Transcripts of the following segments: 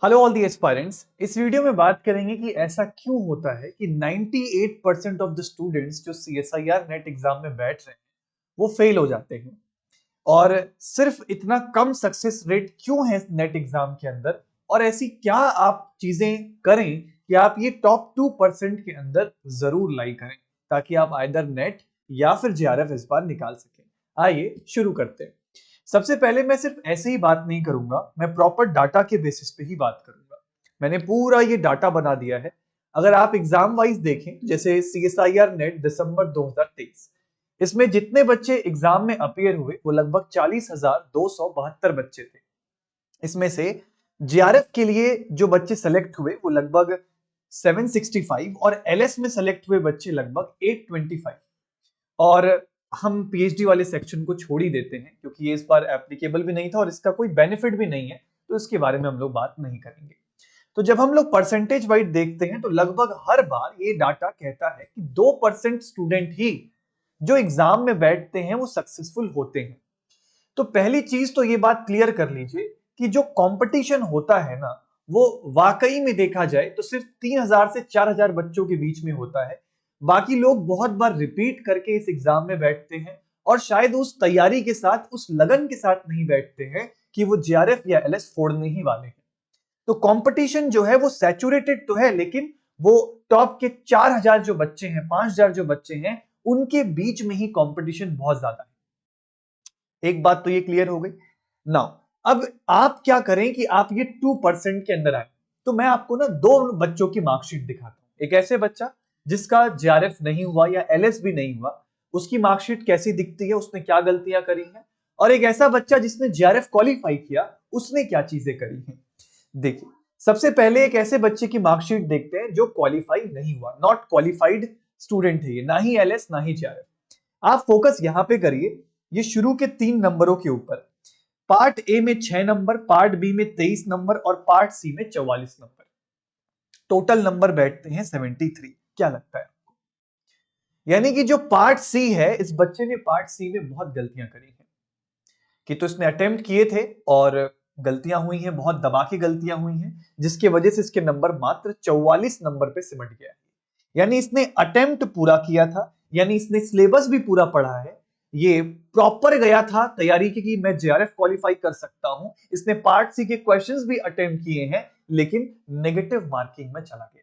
Hello all the aspirants. इस video में बात करेंगे कि ऐसा क्यों होता है कि 98% ऑफ द स्टूडेंट्स जो सीएसआईआर नेट एग्जाम में बैठ रहे हैं वो फेल हो जाते हैं। और सिर्फ इतना कम सक्सेस रेट क्यों है नेट एग्जाम के अंदर, और ऐसी क्या आप चीजें करें कि आप ये टॉप 2% के अंदर जरूर लाई करें ताकि आप आइदर नेट या फिर जेआरएफ इस बार निकाल सकें। आइए शुरू करते हैं। सबसे पहले मैं सिर्फ ऐसे ही बात नहीं करूंगा, मैं प्रॉपर डाटा के बेसिस पे ही बात करूंगा। मैंने पूरा ये डाटा बना दिया है। अगर आप एग्जाम वाइज देखें, जैसे सीएसआईआर नेट दिसंबर 2023, इसमें जितने बच्चे एग्जाम में अपीयर हुए वो लगभग 40,272 बच्चे थे। इसमें से जेआरएफ के लिए जो बच्चे सेलेक्ट हुए वो लगभग 765 और एलएस में सेलेक्ट हुए बच्चे लगभग 825। और हम पीएचडी वाले सेक्शन को छोड़ ही देते हैं क्योंकि ये इस बार एप्लीकेबल भी नहीं था और इसका कोई बेनिफिट भी नहीं है, तो इसके बारे में हम लोग बात नहीं करेंगे। तो जब हम लोग परसेंटेज वाइज देखते हैं तो लगभग हर बार ये डाटा कहता है कि 2% स्टूडेंट ही जो एग्जाम में बैठते हैं वो सक्सेसफुल होते हैं। तो पहली चीज तो ये बात क्लियर कर लीजिए कि जो कंपटीशन होता है ना, वो वाकई में देखा जाए तो सिर्फ 3,000 से 4,000 बच्चों के बीच में होता है। बाकी लोग बहुत बार रिपीट करके इस एग्जाम में बैठते हैं और शायद उस तैयारी के साथ, उस लगन के साथ नहीं बैठते हैं कि वो जेआरएफ या एलएस फोड़ने ही वाले हैं। तो कंपटीशन जो है वो सैचुरेटेड तो है, लेकिन वो टॉप के 4,000 जो बच्चे हैं, 5,000 जो बच्चे हैं, उनके बीच में ही कंपटीशन बहुत ज्यादा है। एक बात तो ये क्लियर हो गई। नाउ अब आप क्या करें कि आप ये 2% के अंदर आए। तो मैं आपको ना दो बच्चों की मार्कशीट दिखाता हूं। एक ऐसे बच्चा जिसका जेआरएफ नहीं हुआ या एलएस भी नहीं हुआ, उसकी मार्कशीट कैसी दिखती है, उसने क्या गलतियां करी हैं। और एक ऐसा बच्चा जिसने जेआरएफ क्वालिफाई किया, उसने क्या चीजें करी हैं। देखिए, सबसे पहले एक ऐसे बच्चे की मार्कशीट देखते हैं जो क्वालिफाई नहीं हुआ, नॉट क्वालिफाइड स्टूडेंट है ये, ना ही एलएस ना ही जेआरएफ। आप फोकस यहां पे करिए, ये शुरू के 3 नंबरों के ऊपर। पार्ट ए में 6 नंबर, पार्ट बी में 23 नंबर और पार्ट सी में 44 नंबर। टोटल नंबर बैठते हैं 73। क्या लगता है आपको? यानी कि जो पार्ट सी है, इस बच्चे ने पार्ट सी में बहुत गलतियां करी हैं। कि तो इसने अटेम्प्ट किए थे और गलतियां हुई हैं, बहुत दबा के गलतियां हुई हैं, जिसकी वजह से इसके नंबर मात्र 44 नंबर पे सिमट गया है। यानी इसने अटेम्प्ट पूरा किया था, यानी इसने सिलेबस भी पूरा पढ़ा है, ये प्रॉपर गया था तैयारी की कि मैं जेआरएफ क्वालिफाई कर सकता हूं। इसने पार्ट सी के क्वेश्चंस भी अटेम्प्ट किए हैं, लेकिन नेगेटिव मार्किंग में चला गया।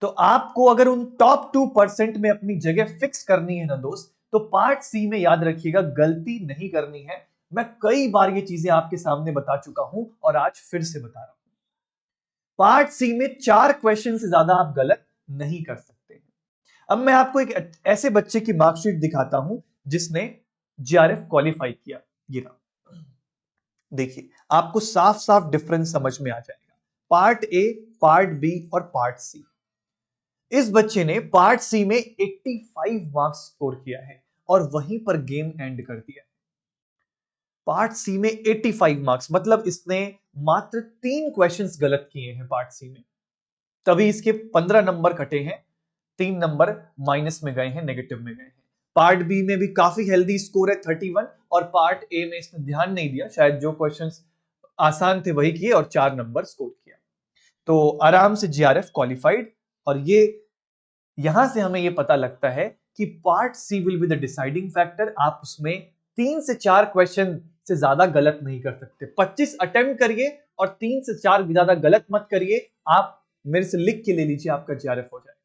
तो आपको अगर उन टॉप 2% में अपनी जगह फिक्स करनी है ना दोस्त, तो पार्ट सी में याद रखिएगा गलती नहीं करनी है। मैं कई बार ये चीजें आपके सामने बता चुका हूं और आज फिर से बता रहा हूं। पार्ट सी में 4 क्वेश्चन से ज्यादा आप गलत नहीं कर सकते हैं। अब मैं आपको एक ऐसे बच्चे की मार्कशीट दिखाता हूं जिसने जेआरएफ क्वालिफाई किया। ये रहा, देखिए आपको साफ साफ डिफरेंस समझ में आ जाएगा। पार्ट ए, पार्ट बी और पार्ट सी। इस बच्चे ने पार्ट सी में 85 मार्क्स स्कोर किया है और वहीं पर गेम एंड कर दिया। पार्ट सी में 85 मार्क्स मतलब इसने मात्र 3 क्वेश्चंस गलत किए हैं पार्ट सी में, तभी इसके 15 नंबर कटे हैं, 3 नंबर माइनस में गए हैं, नेगेटिव में गए हैं। पार्ट बी में भी काफी हेल्दी स्कोर है 31, और पार्ट ए में इसने ध्यान नहीं दिया, शायद जो क्वेश्चंस आसान थे वही किए और 4 नंबर स्कोर किया। तो आराम से जेआरएफ क्वालिफाइड। और ये यहां से हमें यह पता लगता है कि part C will be the deciding factor. आप उसमें 3 से 4 क्वेश्चन से ज्यादा गलत नहीं कर सकते। 25 अटेम्प्ट करिए और 3 से 4 ज्यादा गलत मत करिए। आप मेरे से लिख के ले लीजिए, आपका जेआरएफ हो जाए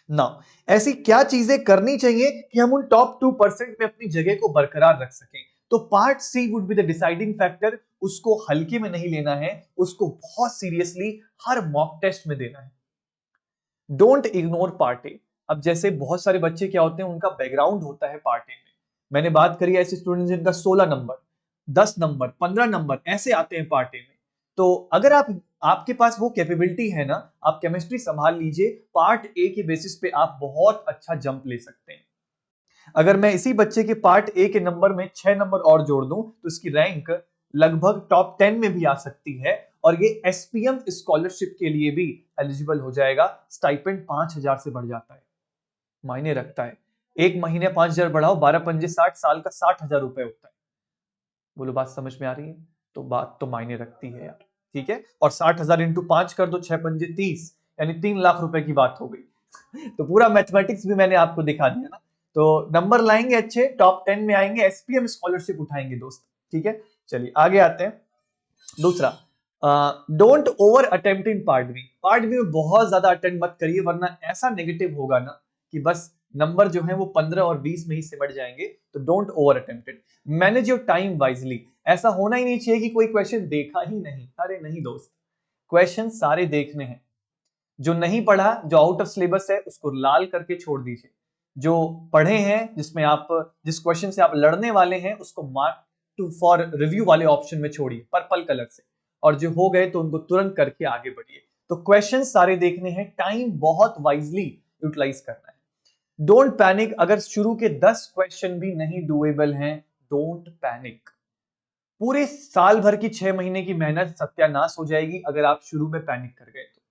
ना। ऐसी क्या चीजें करनी चाहिए कि हम उन टॉप 2% में अपनी जगह को बरकरार रख सकें। तो part C would be the deciding factor. उसको हल्के में नहीं लेना है, उसको बहुत सीरियसली हर मॉक टेस्ट में देना है। Don't ignore part A. अब जैसे बहुत सारे बच्चे क्या होते हैं, उनका बैकग्राउंड होता है पार्ट ए में। मैंने बात करी ऐसे स्टूडेंट्स जिनका 16 नंबर, 10 नंबर, 15 नंबर ऐसे आते हैं पार्ट ए में। तो अगर आपके पास वो कैपेबिलिटी है ना, आप केमिस्ट्री संभाल लीजिए, पार्ट ए के बेसिस पे आप बहुत अच्छा जंप ले सकते हैं। अगर मैं इसी बच्चे के पार्ट ए के नंबर में 6 नंबर और जोड़ दूं तो इसकी रैंक लगभग टॉप 10 में भी आ सकती है, और ये एसपीएम स्कॉलरशिप के लिए भी एलिजिबल हो जाएगा। स्टाइपेंड 5,000 से बढ़ जाता है, मायने रखता है। एक महीने 5,000 बढ़ाओ, 12 पंजे 60, साल का 60,000 रुपए होता है। बोलो बात समझ में आ रही है? तो बात तो मायने रखती है यार, ठीक है। और 60,000 इंटू 5 कर दो, 6 पंजे 30, यानी 3 लाख रुपए की बात हो गई। तो पूरा मैथमेटिक्स भी मैंने आपको दिखा दिया ना। तो नंबर लाएंगे अच्छे, टॉप 10 में आएंगे, एसपीएम स्कॉलरशिप उठाएंगे दोस्त, ठीक है। चलिए आगे आते हैं। दूसरा, don't over attempt in part B. Part B में बहुत ज्यादा अटेम्प्ट मत करिए, वरना ऐसा नेगेटिव होगा ना कि बस नंबर जो है वो 15 और 20 में ही सिमट जाएंगे। तो don't over attempt it, manage your time wisely. ऐसा होना ही नहीं चाहिए कि कोई क्वेश्चन देखा ही नहीं। अरे नहीं दोस्त, क्वेश्चन सारे देखने हैं। जो नहीं पढ़ा, जो आउट ऑफ सिलेबस है, उसको लाल करके छोड़ दीजिए। जो पढ़े हैं, जिसमें आप जिस क्वेश्चन से आप लड़ने वाले हैं, उसको मार्क टू फॉर रिव्यू वाले ऑप्शन में छोड़िए पर्पल कलर से, और जो हो गए तो उनको तुरंत करके आगे बढ़िए। तो क्वेश्चन सारे देखने हैं, टाइम बहुत वाइजली यूटिलाइज करना है। डोंट पैनिक, अगर शुरू के 10 क्वेश्चन भी नहीं डुएबल हैं, डोंट पैनिक। पूरे साल भर की 6 महीने की मेहनत सत्यानाश हो जाएगी अगर आप शुरू में पैनिक कर गए तो।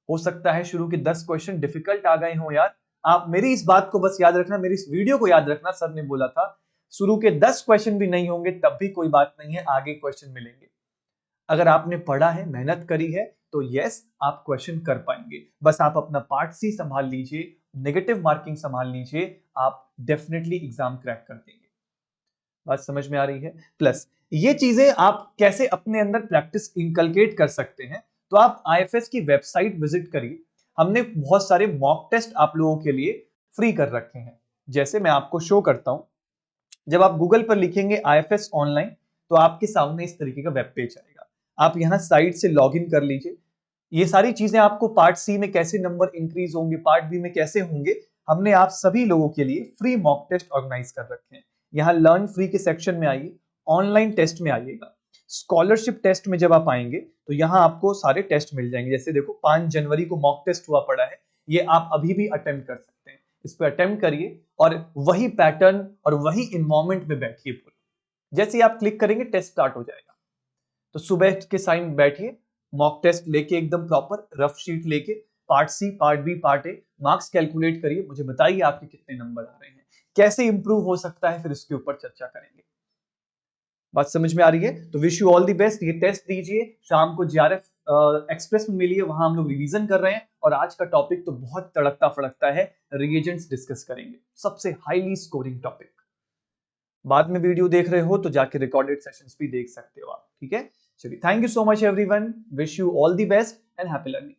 हो सकता है शुरू के 10 क्वेश्चन डिफिकल्ट आ गए हो यार। आप मेरी इस बात को बस याद रखना, मेरी इस वीडियो को याद रखना। सर ने बोला था शुरू के 10 क्वेश्चन भी नहीं होंगे तब भी कोई बात नहीं है, आगे क्वेश्चन मिलेंगे। अगर आपने पढ़ा है, मेहनत करी है, तो यस आप क्वेश्चन कर पाएंगे। बस आप अपना पार्ट सी संभाल लीजिए, नेगेटिव मार्किंग संभाल लीजिए, आप डेफिनेटली एग्जाम क्रैक कर देंगे। बात समझ में आ रही है? प्लस ये चीजें आप कैसे अपने अंदर प्रैक्टिस इनकलकेट कर सकते हैं, तो आप आईएफएस की वेबसाइट विजिट करिए। हमने बहुत सारे मॉक टेस्ट आप लोगों के लिए फ्री कर रखे हैं। जैसे मैं आपको शो करता हूं, जब आप गूगल पर लिखेंगे आईएफएस ऑनलाइन, तो आपके सामने इस तरीके का वेब पेज आएगा। आप यहां साइट से लॉग इन कर लीजिए। ये सारी चीजें आपको पार्ट सी में कैसे नंबर इंक्रीज होंगे, पार्ट बी में कैसे होंगे, हमने आप सभी लोगों के लिए फ्री मॉक टेस्ट ऑर्गेनाइज कर रखे हैं। यहाँ लर्न फ्री के सेक्शन में आइए, ऑनलाइन टेस्ट में आइएगा। स्कॉलरशिप टेस्ट में जब आप आएंगे तो यहाँ आपको सारे टेस्ट मिल जाएंगे। जैसे देखो 5 जनवरी को मॉक टेस्ट हुआ पड़ा है, ये आप अभी भी अटेम्प्ट कर सकते हैं। इस पर अटेम्प्ट करिए और वही पैटर्न और वही इन्वायरमेंट में बैठिए पूरा। जैसे ही आप क्लिक करेंगे टेस्ट स्टार्ट हो जाएगा। तो सुबह के टाइम बैठिए, मॉक टेस्ट लेके एकदम प्रॉपर रफ शीट लेके, part C, part B, part A, marks calculate करिए, मुझे बताइए आपके कितने नंबर आ रहे हैं, कैसे इंप्रूव हो सकता है, फिर इसके ऊपर चर्चा करेंगे। बात समझ में आ रही है? तो wish you all the best. ये टेस्ट दीजिए, शाम को जेआरएफ एक्सप्रेस में मिलिए, वहां हम लोग रिवीजन कर रहे हैं। और आज का टॉपिक तो बहुत तड़कता फड़कता है, रिएजेंट्स डिस्कस करेंगे, सबसे हाईली स्कोरिंग टॉपिक। बाद में वीडियो देख रहे हो तो जाके रिकॉर्डेड सेशंस भी देख सकते हो आप, ठीक है। चलिए, thank you so much everyone, wish you all the best and happy learning.